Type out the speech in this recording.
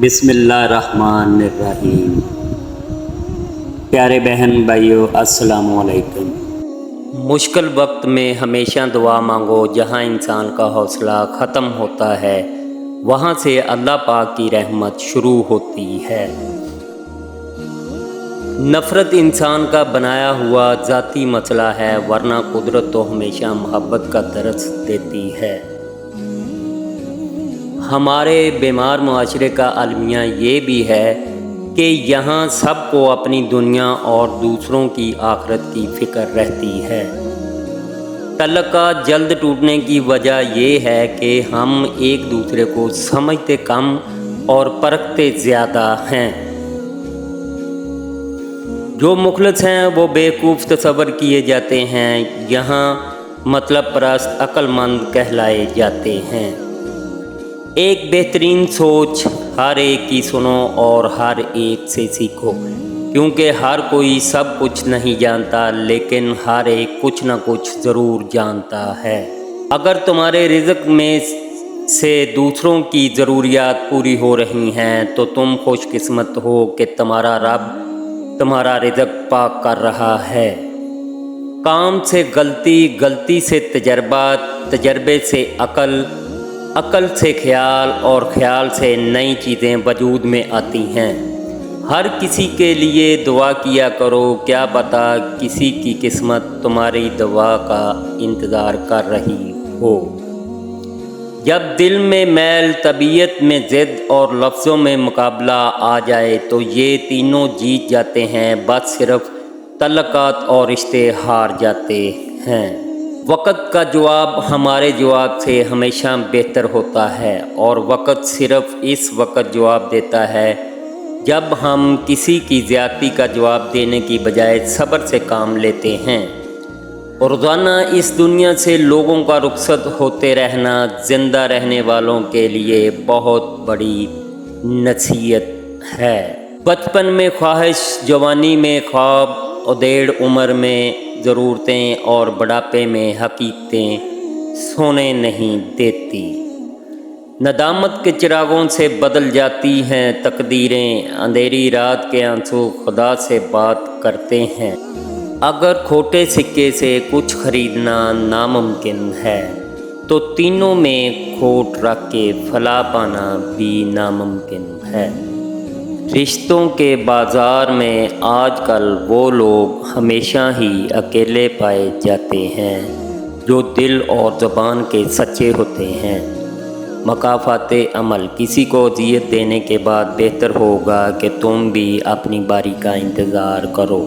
بسم اللہ الرحمن الرحیم۔ پیارے بہن بھائیو، السلام علیکم۔ مشکل وقت میں ہمیشہ دعا مانگو۔ جہاں انسان کا حوصلہ ختم ہوتا ہے وہاں سے اللہ پاک کی رحمت شروع ہوتی ہے۔ نفرت انسان کا بنایا ہوا ذاتی مسئلہ ہے، ورنہ قدرت تو ہمیشہ محبت کا درس دیتی ہے۔ ہمارے بیمار معاشرے کا المیہ یہ بھی ہے کہ یہاں سب کو اپنی دنیا اور دوسروں کی آخرت کی فکر رہتی ہے۔ تعلقات جلد ٹوٹنے کی وجہ یہ ہے کہ ہم ایک دوسرے کو سمجھتے کم اور پرکھتے زیادہ ہیں۔ جو مخلص ہیں وہ بیوقوف تصور کیے جاتے ہیں، یہاں مطلب پرست عقل مند کہلائے جاتے ہیں۔ ایک بہترین سوچ: ہر ایک کی سنو اور ہر ایک سے سیکھو، کیونکہ ہر کوئی سب کچھ نہیں جانتا، لیکن ہر ایک کچھ نہ کچھ ضرور جانتا ہے۔ اگر تمہارے رزق میں سے دوسروں کی ضروریات پوری ہو رہی ہیں تو تم خوش قسمت ہو کہ تمہارا رب تمہارا رزق پاک کر رہا ہے۔ کام سے غلطی، غلطی سے تجربہ، تجربے سے عقل، عقل سے خیال اور خیال سے نئی چیزیں وجود میں آتی ہیں۔ ہر کسی کے لیے دعا کیا کرو، کیا پتہ کسی کی قسمت تمہاری دعا کا انتظار کر رہی ہو۔ جب دل میں میل، طبیعت میں ضد اور لفظوں میں مقابلہ آ جائے تو یہ تینوں جیت جاتے ہیں، بس صرف تعلقات اور رشتے ہار جاتے ہیں۔ وقت کا جواب ہمارے جواب سے ہمیشہ بہتر ہوتا ہے، اور وقت صرف اس وقت جواب دیتا ہے جب ہم کسی کی زیادتی کا جواب دینے کی بجائے صبر سے کام لیتے ہیں۔ روزانہ اس دنیا سے لوگوں کا رخصت ہوتے رہنا زندہ رہنے والوں کے لیے بہت بڑی نصیحت ہے۔ بچپن میں خواہش، جوانی میں خواب، ادھیڑ عمر میں ضرورتیں اور بڑھاپے میں حقیقتیں سونے نہیں دیتی۔ ندامت کے چراغوں سے بدل جاتی ہیں تقدیریں، اندھیری رات کے آنسو خدا سے بات کرتے ہیں۔ اگر کھوٹے سکے سے کچھ خریدنا ناممکن ہے تو تینوں میں کھوٹ رکھ کے فلاح پانا بھی ناممکن ہے۔ رشتوں کے بازار میں آج کل وہ لوگ ہمیشہ ہی اکیلے پائے جاتے ہیں جو دل اور زبان کے سچے ہوتے ہیں۔ مکافات عمل: کسی کو اذیت دینے کے بعد بہتر ہوگا کہ تم بھی اپنی باری کا انتظار کرو۔